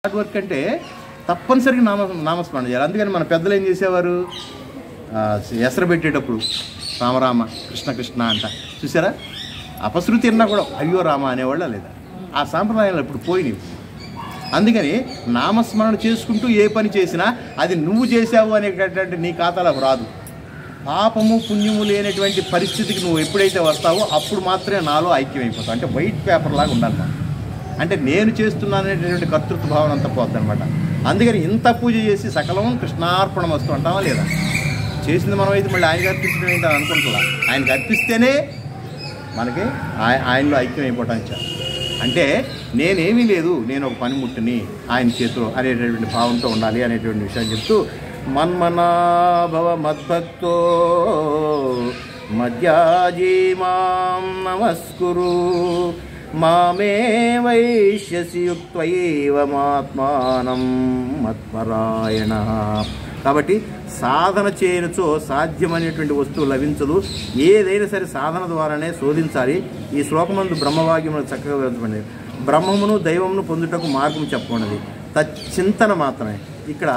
Hard work అంటే తప్పనిసరిగా నామస్మరణ చేయాలి. అందుకని మన పెద్దలు ఏం చేసేవారు, ఎసరు పెట్టేటప్పుడు రామరామ కృష్ణ కృష్ణ అంట, చూసారా? అపశృతి అన్నా కూడా అయ్యో రామ అనేవాళ్ళ లేదా? ఆ సాంప్రదాయాలు ఇప్పుడు పోయినవి. అందుకని నామస్మరణ చేసుకుంటూ ఏ పని చేసినా అది నువ్వు చేసావు అనేటటువంటి నీ ఖాతాలోకి రాదు. పాపము పుణ్యము లేనటువంటి పరిస్థితికి నువ్వు ఎప్పుడైతే వస్తావో అప్పుడు మాత్రమే నాలో ఐక్యమైపోతావు. అంటే వైట్ పేపర్ లాగా ఉండాలి మనం. అంటే నేను చేస్తున్నాననేటువంటి కర్తృత్వ భావన అంతా పోద్దనమాట. అందుకని ఇంత పూజ చేసి సకలం కృష్ణార్పణం వస్తూ అంటామా లేదా? చేసింది మనం అయితే మళ్ళీ ఆయనకి అర్పించడం ఏంటని అనుకుంటున్నా. ఆయనకి అర్పిస్తేనే మనకి ఆయనలో ఐక్యం అయిపోవటానికి చాలు. అంటే నేనేమీ లేదు, నేను ఒక పనిముట్టుని ఆయన చేతిలో అనేటటువంటి భావంతో ఉండాలి అనేటువంటి విషయాన్ని చెప్తూ, మన్మనాభవ మద్భక్తో మధ్యాజీ మాం నమస్కురు మామే వైశ్యసి యుక్త్వైవమాత్మానం మత్పరాయణ. కాబట్టి సాధన చేయనచో సాధ్యమనేటువంటి వస్తువు లభించదు. ఏదైనా సరే సాధన ద్వారానే శోధించాలి. ఈ శ్లోకమందు బ్రహ్మవాక్యమును చక్కగా వివరించబడింది. బ్రహ్మమును దైవమును పొందుటకు మార్గం చెప్పబడినది, తచ్చింతన మాత్రమే. ఇక్కడ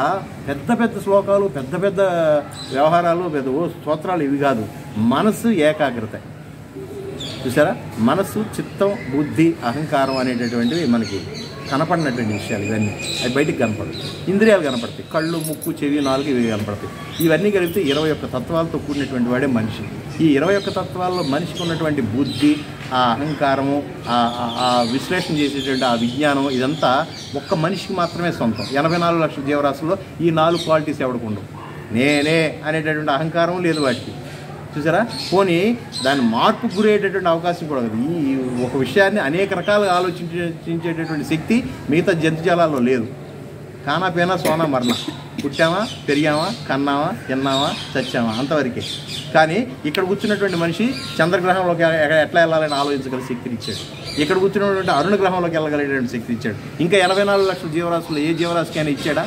పెద్ద పెద్ద శ్లోకాలు, పెద్ద పెద్ద వ్యవహారాలు, పెద్ద స్తోత్రాలు ఇవి కాదు. మనస్సు ఏకాగ్రత, చూసారా? మనస్సు, చిత్తం, బుద్ధి, అహంకారం అనేటటువంటివి మనకి కనపడినటువంటి విషయాలు. ఇవన్నీ అవి బయటికి కనపడదు. ఇంద్రియాలు కనపడతాయి, కళ్ళు, ముక్కు, చెవి, నాలుగు ఇవి కనపడతాయి. ఇవన్నీ కలిపితే 21 తత్వాలతో కూడినటువంటి వాడే మనిషి. ఈ 21 తత్వాల్లో మనిషికి ఉన్నటువంటి బుద్ధి, ఆ అహంకారము, ఆ విశ్లేషణ చేసేటువంటి ఆ విజ్ఞానం, ఇదంతా ఒక్క మనిషికి మాత్రమే సొంతం. 84 లక్షల జీవరాశుల్లో ఈ 4 క్వాలిటీస్ ఎవరికి ఉండవు. నేనే అనేటటువంటి అహంకారం లేదు వాటికి, చూసారా? పోనీ దాన్ని మార్పుకు గురయ్యేటటువంటి అవకాశం కూడా ఉంది. ఈ ఒక విషయాన్ని అనేక రకాలుగా ఆలోచించేటటువంటి శక్తి మిగతా జంతుజాలాల్లో లేదు. కానా పేనా సోనా మరణ, పుట్టామా, పెరిగామా, కన్నామా, తిన్నామా, చచ్చామా, అంతవరకే. కానీ ఇక్కడ కూర్చున్నటువంటి మనిషి చంద్రగ్రహంలోకి ఎట్లా వెళ్ళాలని ఆలోచించగల శక్తిని ఇచ్చాడు. ఇక్కడ కూర్చున్నటువంటి అరుణ గ్రహంలోకి వెళ్ళగలిగేటువంటి శక్తిని ఇచ్చాడు. ఇంకా 84 లక్షల జీవరాశుల్లో ఏ జీవరాశికైనా ఇచ్చాడా?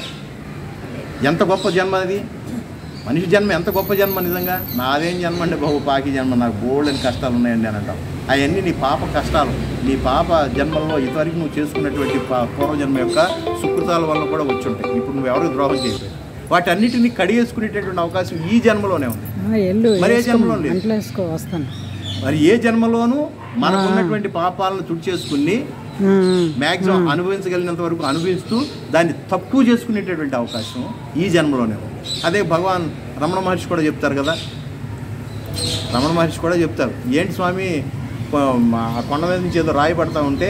ఎంత గొప్ప జన్మ అది! మనిషి జన్మ ఎంత గొప్ప జన్మ నిజంగా. నాదేం జన్మ అండి బాబు, పాకి జన్మ, నాకు బోల్డని కష్టాలు ఉన్నాయండి అని అంటాం. అవన్నీ నీ పాప కష్టాలు, నీ పాప జన్మల్లో ఇంతవరకు నువ్వు చేసుకున్నటువంటి పూర్వజన్మ యొక్క సుకృతాల వల్ల కూడా వచ్చి ఉంటాయి. ఇప్పుడు నువ్వు ఎవరికి ద్రోహం చేయలేదు. వాటన్నిటిని కడిగేసుకునేటటువంటి అవకాశం ఈ జన్మలోనే ఉంది, మరి ఏ జన్మలో లేదు. మరి ఏ జన్మలోనూ మనకున్నటువంటి పాపాలను తుడిచేసుకుని మ్యాక్సిమం అనుభవించగలిగినంత వరకు అనుభవిస్తూ దాన్ని తక్కువ చేసుకునేటటువంటి అవకాశం ఈ జన్మలోనే ఉంది. అదే భగవాన్ రమణ మహర్షి కూడా చెప్తారు కదా. రమణ మహర్షి కూడా చెప్తారు, ఏంటి స్వామి ఆ కొండ మీద నుంచి ఏదో రాయి పడతా ఉంటే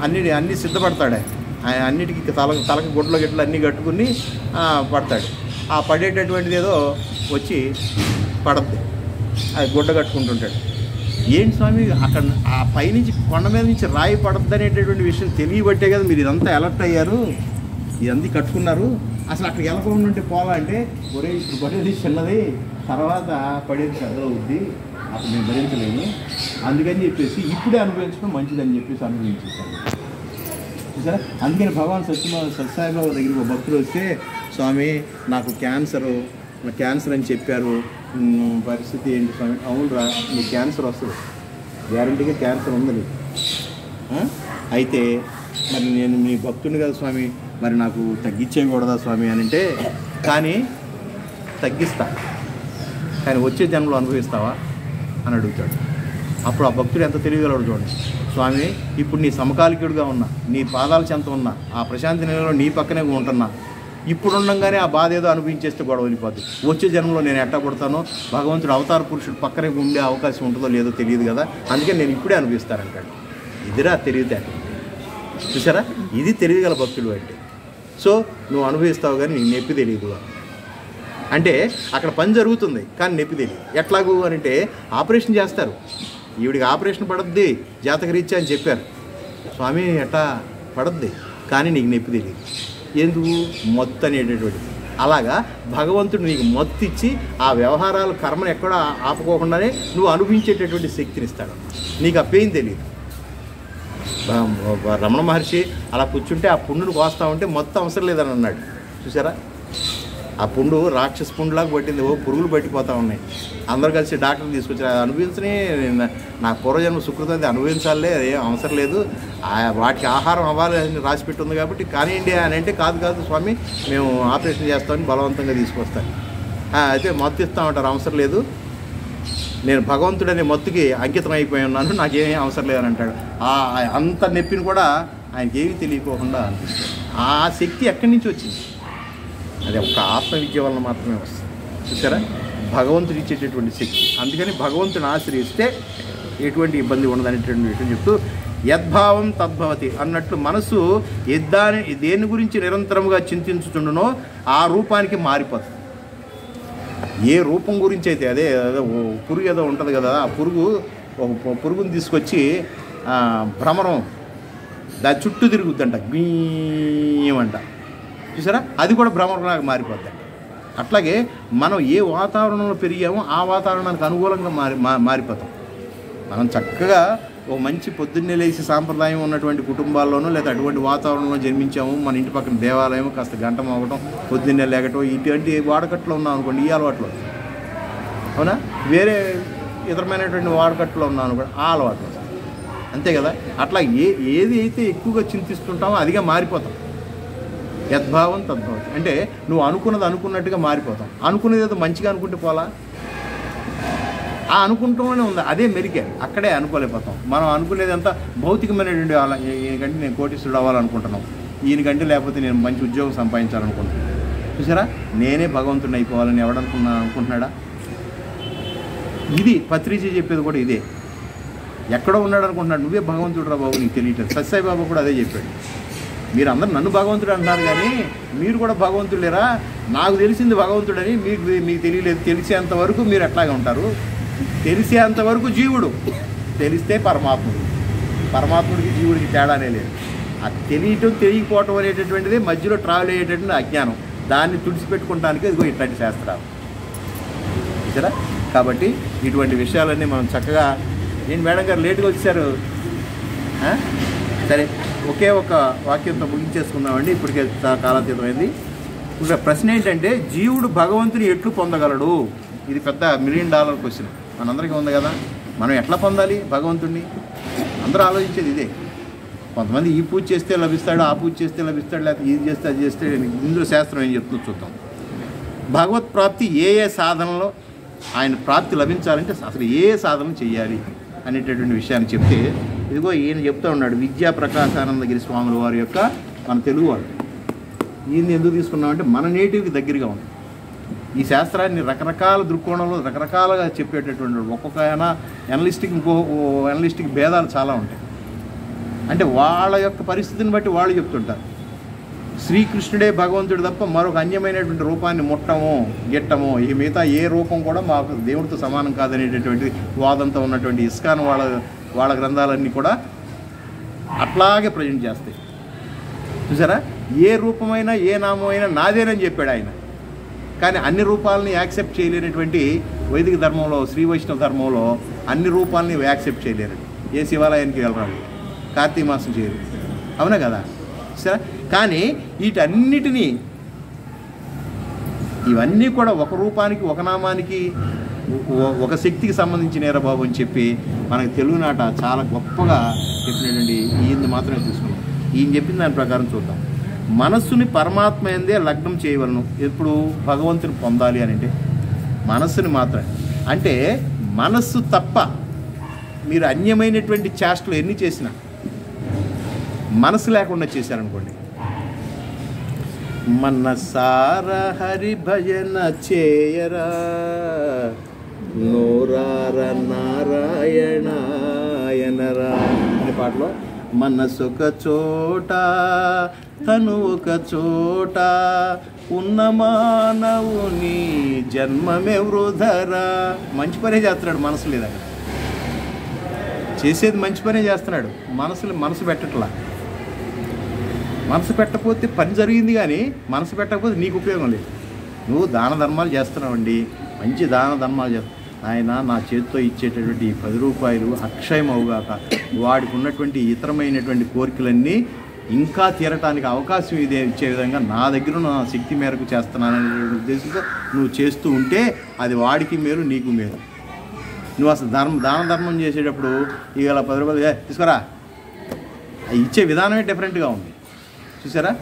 అన్నీ సిద్ధపడతాడే, ఆయన అన్నిటికీ తలకి గుడ్డలో గిట్లు అన్నీ కట్టుకుని పడతాడు. ఆ పడేటటువంటిది ఏదో వచ్చి పడద్దు, అది గుడ్డ కట్టుకుంటుంటాడు. ఏంటి స్వామి అక్కడ ఆ పైనుంచి కొండ మీద నుంచి రాయి పడద్దు అనేటటువంటి విషయం తెలియబట్టే కదా మీరు ఇదంతా అలర్ట్ అయ్యారు, ఇదంతా కట్టుకున్నారు. అసలు అక్కడికి వెళ్ళకుండా ఉంటే పోలా అంటే, ఒరే ఇప్పుడు పడేది చిన్నది, తర్వాత పడేది పెద్దగా అవుద్ది, అప్పుడు నేను భరించలేను, అందుకని చెప్పేసి ఇప్పుడే అనుభవించడం మంచిదని చెప్పేసి అనుభవించేశాను. సరే, అందుకని భగవాన్ సత్యసాయిబాబా దగ్గరికి ఒక భక్తులు వస్తే, స్వామి నాకు క్యాన్సర్ అని చెప్పారు, పరిస్థితి ఏంటి స్వామి? అవునురా, నీకు క్యాన్సర్ వస్తుంది, గ్యారంటీగా క్యాన్సర్ ఉంది నీకు. అయితే మరి నేను మీ భక్తుని కదా స్వామి, మరి నాకు తగ్గించేయకూడదా స్వామి అని అంటే, కానీ తగ్గిస్తా, కానీ వచ్చే జన్మలో అనుభవిస్తావా అని అడుగుతాడు. అప్పుడు ఆ భక్తుడు ఎంత తెలియగలడు చూడండి. స్వామి ఇప్పుడు నీ సమకాలికుడిగా ఉన్నా, నీ పాదాల చెంత ఉన్నా, ఆ ప్రశాంతి నిలయంలో నీ పక్కనే ఉంటున్నా, ఇప్పుడు ఉండగానే ఆ బాధ ఏదో అనిపించేస్తే గొడవ వెళ్ళిపోద్ది. వచ్చే జన్మలో నేను ఎట్టా పడతానో, భగవంతుడు అవతార పురుషుడు పక్కనే ఉండే అవకాశం ఉంటుందో లేదో తెలియదు కదా, అందుకే నేను ఇప్పుడే అనిపిస్తానంటాడు. ఇదిరా తెలివితేట, చూసారా? ఇది తెలియగల భక్తుడు అంటే. సో నువ్వు అనుభవిస్తావు కానీ నీకు నొప్పి తెలియదు అంటే, అక్కడ పని జరుగుతుంది కానీ నొప్పి తెలియదు. ఎట్లాగూ అని అంటే, ఆపరేషన్ చేస్తారు, ఈవిడికి ఆపరేషన్ పడద్ది జాతకరీత్యా అని చెప్పారు. స్వామి ఎట్టా పడద్ది కానీ నీకు నొప్పి తెలియదు. ఎందుకు? మత్తు అనేటటువంటి. అలాగా భగవంతుడు నీకు మత్తు ఇచ్చి ఆ వ్యవహారాలు కర్మను ఎక్కడా ఆపుకోకుండానే నువ్వు అనుభవించేటటువంటి శక్తిని ఇస్తాడు. నీకు ఆ పెయిన్ తెలియదు. రమణ మహర్షి అలా కూర్చుంటే ఆ పుండును కోస్తా ఉంటే మొత్తం అవసరం లేదని అన్నాడు, చూసారా? ఆ పుండు రాక్షస పుండులాగా పట్టింది, ఓ పురుగులు పట్టిపోతూ ఉన్నాయి. అందరూ కలిసి డాక్టర్ని తీసుకొచ్చారు. అది అనుభవించని నాకు పూర్వజన్మ సుకృతం, అది అనుభవించాలే, ఏం అవసరం లేదు, వాటికి ఆహారం అవ్వాలి అని రాసి పెట్టుంది కాబట్టి కానివ్వండి అని అంటే, కాదు స్వామి మేము ఆపరేషన్ చేస్తామని బలవంతంగా తీసుకొస్తాను. అయితే మత్తు ఇస్తామంటారు, అవసరం లేదు, నేను భగవంతుడనే మత్తుకి అంకితం అయిపోయి ఉన్నాను, నాకేమీ అవసరం లేదని అంటాడు. అంత నొప్పిని కూడా ఆయనకి ఏమీ తెలియకోకుండా అనిపిస్తుంది. ఆ శక్తి ఎక్కడి నుంచి వచ్చింది? అది ఒక ఆత్మవిద్య వలన మాత్రమే వస్తుంది. చూసారా, భగవంతుడు ఇచ్చేటటువంటి శక్తి. అందుకని భగవంతుని ఆశ్రయిస్తే ఎటువంటి ఇబ్బంది ఉండదనేటువంటి విషయం చెప్తూ, యద్భావం తద్భవతి అన్నట్లు మనసు దేని గురించి నిరంతరంగా చింతించుతుండనో ఆ రూపానికి మారిపోతుంది. ఏ రూపం గురించి అయితే, అదే పురుగు ఏదో ఉంటుంది కదా, ఆ పురుగుని తీసుకొచ్చి భ్రమరం దాని చుట్టూ తిరుగుద్దంట, గీయమంట. చూసారా, అది కూడా భ్రమరంలాగా మారిపోద్ది. అట్లాగే మనం ఏ వాతావరణంలో పెరిగామో ఆ వాతావరణానికి అనుకూలంగా మారిపోతాం. మనం చక్కగా ఓ మంచి పొద్దున్నే లేచి సాంప్రదాయం ఉన్నటువంటి కుటుంబాల్లోనూ లేదా అటువంటి వాతావరణంలో జన్మించాము, మన ఇంటి పక్కన దేవాలయం, కాస్త గంట మోగటం, పొద్దున్నే లేకటం, ఇటువంటి వాడకట్లో ఉన్నాం అనుకోండి, ఈ అలవాట్లో, అవునా, వేరే ఇతరమైనటువంటి వాడకట్లో ఉన్నాం అనుకోండి, ఆ అలవాట్లు, అంతే కదా. అట్లా ఏది అయితే ఎక్కువగా చింతిస్తుంటామో అదిగా మారిపోతాం. యద్భావం తద్భావం అంటే నువ్వు అనుకున్నది అనుకున్నట్టుగా మారిపోతాం. అనుకునేది ఏదో మంచిగా అనుకుంటే పోలా, ఆ అనుకుంటూనే ఉంది, అదే మెరికే, అక్కడే అనుకోలేకపోతాం. మనం అనుకునేది అంతా భౌతికమైనటువంటి ఈయనకంటే నేను కోటీశ్వరుడు అవ్వాలనుకుంటున్నాం, ఈయనకంటే లేకపోతే నేను మంచి ఉద్యోగం సంపాదించాలనుకుంటున్నాను. చూసారా, నేనే భగవంతుడిని అయిపోవాలని అనుకుంటున్నాడా? ఇది పత్రిజీ చెప్పేది కూడా ఇదే. ఎక్కడో ఉన్నాడు అనుకుంటున్నాడు, నువ్వే భగవంతుడు రా బాబు, నీకు తెలియట్లేదు. సత్యసాయి బాబా కూడా అదే చెప్పాడు. మీరు అందరూ నన్ను భగవంతుడు అంటున్నారు కానీ మీరు కూడా భగవంతులేరా, నాకు తెలిసింది భగవంతుడని మీకు తెలియలేదు. తెలిసేంతవరకు మీరు ఎట్లాగే ఉంటారు, తెలిసేంతవరకు జీవుడు, తెలిస్తే పరమాత్ముడికి జీవుడికి తేడానే లేదు. అది తెలియకపోవటం అనేటటువంటిది మధ్యలో ట్రావెల్ అయ్యేటటువంటి అజ్ఞానం. దాన్ని తుడిచిపెట్టుకోవడానికి ఇదిగో ఇట్లాంటి శాస్త్రాలు. సరే, కాబట్టి ఇటువంటి విషయాలన్నీ మనం చక్కగా, నేను మేడం గారు లేటుగా వచ్చారు, సరే ఒకే ఒక వాక్యంతో ముగించేసుకుందామండి, ఇప్పటికే కాలాతీతమైంది. ఇప్పుడు ప్రశ్న ఏంటంటే, జీవుడు భగవంతుని ఎట్లు పొందగలడు? ఇది పెద్ద $1 మిలియన్ క్వశ్చన్ మనందరికీ ఉంది కదా. మనం ఎట్లా పొందాలి భగవంతుడిని? అందరూ ఆలోచించేది ఇదే. కొంతమంది ఈ పూజ చేస్తే లభిస్తాడు, ఆ పూజ చేస్తే లభిస్తాడు, లేకపోతే ఇది చేస్తే అది చేస్తే. ఇందులో శాస్త్రం ఏం చెప్తుందో చూద్దాం. భగవత్ ప్రాప్తి ఏ సాధనలో ఆయన ప్రాప్తి లభించాలంటే అసలు ఏ సాధన చేయాలి అనేటటువంటి విషయాన్ని చెప్తే, ఇదిగో ఈయన చెప్తూ ఉన్నాడు, విద్యా ప్రకాశానందగిరి స్వాముల వారి యొక్క, మన తెలుగువాడు. ఈయన ఎందుకు తీసుకున్నామంటే మన నేటివ్కి దగ్గరగా ఉంది. ఈ శాస్త్రాన్ని రకరకాల దృక్కోణంలో రకరకాలుగా చెప్పేటటువంటి ఒక్కొక్క ఎనలిస్టిక్ భేదాలు చాలా ఉంటాయి. అంటే వాళ్ళ యొక్క పరిస్థితిని బట్టి వాళ్ళు చెప్తుంటారు. శ్రీకృష్ణుడే భగవంతుడు తప్ప మరొక అన్యమైనటువంటి రూపాన్ని ముట్టము గిట్టము, ఈ మిగతా ఏ రూపం కూడా మాకు దేవుడితో సమానం కాదనేటటువంటి వాదంతో ఉన్నటువంటి ఇస్కాన్ వాళ్ళ గ్రంథాలన్నీ కూడా అట్లాగే ప్రజెంట్ చేస్తాయి. చూసారా, ఏ రూపమైనా ఏ నామమైనా నాదేనని చెప్పాడు ఆయన. కానీ అన్ని రూపాలని యాక్సెప్ట్ చేయలేనటువంటి వైదిక ధర్మంలో, శ్రీ వైష్ణవ ధర్మంలో అన్ని రూపాలని యాక్సెప్ట్ చేయలేరు. ఏ శివాలయానికి వెళ్ళరాడు, కార్తీక మాసం చేయరు, అవునా కదా. సరే, కానీ వీటన్నిటినీ, ఇవన్నీ కూడా ఒక రూపానికి, ఒక నామానికి, ఒక శక్తికి సంబంధించిన బాబు అని చెప్పి మనకి తెలుగునాట చాలా గొప్పగా చెప్పినటువంటి ఈయన్ని మాత్రమే తీసుకున్నాం. ఈయన చెప్పిన దాని ప్రకారం చూద్దాం. మనస్సుని పరమాత్మ యందే లగ్నం చేయవలను. ఎప్పుడు భగవంతుని పొందాలి అని అంటే మనస్సుని మాత్రమే. అంటే మనస్సు తప్ప మీరు అన్యమైనటువంటి చేష్టలు ఎన్ని చేసినా మనసు లేకుండా చేశారనుకోండి, మనసార హరి భజన చేయరా, నోరార నారాయణాయనరా అనే పాటలో మనసు ఒక చోట తను ఒక చోట ఉన్న మానవుని జన్మమే వృధరా. మంచి పనే చేస్తున్నాడు, మనసు లేదా, చేసేది మంచి పనే చేస్తున్నాడు, మనసు పెట్టట్లా. మనసు పెట్టకపోతే పని జరిగింది, కానీ మనసు పెట్టకపోతే నీకు ఉపయోగం లేదు. నువ్వు దాన ధర్మాలు చేస్తున్నావండి, మంచి దాన ధర్మాలు చేస్తావు. ఆయన నా చేతితో ఇచ్చేటటువంటి ఈ 10 రూపాయలు అక్షయం అవుగాక, వాడికి ఉన్నటువంటి ఇతరమైనటువంటి కోరికలన్నీ ఇంకా తీరటానికి అవకాశం ఇచ్చే విధంగా నా దగ్గర నా శక్తి మేరకు చేస్తున్నాననే ఉద్దేశంతో నువ్వు చేస్తూ ఉంటే అది వాడికి మేలు, నీకు మేలు. నువ్వు అసలు దాన ధర్మం చేసేటప్పుడు ఇవాళ 10 రూపాయలు తీసుకురా ఇచ్చే విధానమే డిఫరెంట్గా ఉంది. చూసారా?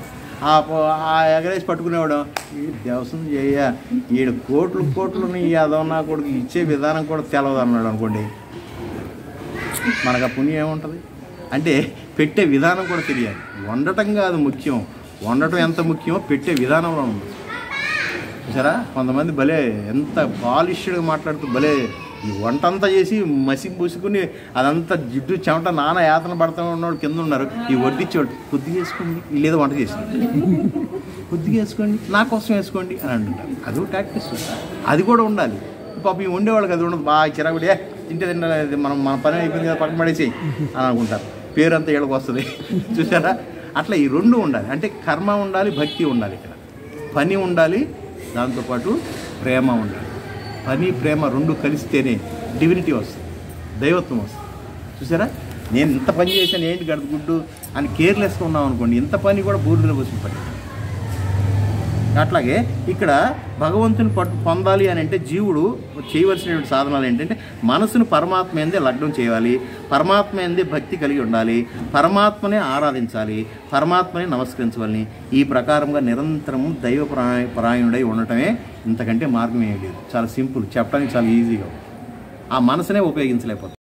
ఆ ఎగరేసి పట్టుకునేవాడు ఈ దేవసం చేయ ఈడు కోట్లుని అదన్నా కొడుకు ఇచ్చే విధానం కూడా తెలవదు అన్నాడు అనుకోండి, మనకు ఆ పుణ్యం ఏముంటుంది? అంటే పెట్టే విధానం కూడా తెలియాలి. వండటం కాదు ముఖ్యం, వండటం ఎంత ముఖ్యమో పెట్టే విధానంలో ఉంది. చూసారా? కొంతమంది భలే ఎంత పాలిష్డ్గా మాట్లాడుతూ భలే ఈ వంట అంతా చేసి మసి పూసుకుని అదంతా జిడ్డు చెమట నాన్న యాతన పడుతూ ఉన్నవాడు కింద ఉన్నారు. ఈ వడ్డిచ్చేవాడు కొద్దిగా వేసుకోండి, వీళ్ళేదో వంట చేసి కొద్దిగా వేసుకోండి, నా కోసం వేసుకోండి అని అంటుంటారు. అది ప్రాక్టీస్, అది కూడా ఉండాలి. పాపం ఈ ఉండేవాళ్ళకి అది ఉండదు. బాగా చిరాకుడే తింటే తింటే మన పని అయిపోయింది కదా పక్కన పడేసేయి అని అనుకుంటారు. పేరంతా ఏళ్ళకి వస్తుంది. చూసారా? అట్లా ఈ రెండు ఉండాలి. అంటే కర్మ ఉండాలి, భక్తి ఉండాలి. ఇక్కడ పని ఉండాలి, దాంతోపాటు ప్రేమ ఉండాలి. పని ప్రేమ రెండు కలిస్తేనే డివినిటీ వస్తుంది, దైవత్వం వస్తుంది. చూసారా? నేను ఇంత పని చేశాను ఏంటి గడుగుడ్డు అని కేర్లెస్గా ఉన్నాం అనుకోండి, ఇంత పని కూడా బూడిదలో పోసిన పని. అట్లాగే ఇక్కడ భగవంతుని పొందాలి అని అంటే జీవుడు చేయవలసినటువంటి సాధనాలు ఏంటంటే మనసును పరమాత్మ ఎందే లగ్నం చేయాలి, పరమాత్మ ఎందే భక్తి కలిగి ఉండాలి, పరమాత్మనే ఆరాధించాలి, పరమాత్మని నమస్కరించవాలని. ఈ ప్రకారంగా నిరంతరము దైవ పరాయణుడై ఉండటమే, ఇంతకంటే మార్గం ఏమీ లేదు. చాలా సింపుల్, చెప్పడానికి చాలా ఈజీగా. ఆ మనసునే ఉపయోగించలేకపోతుంది.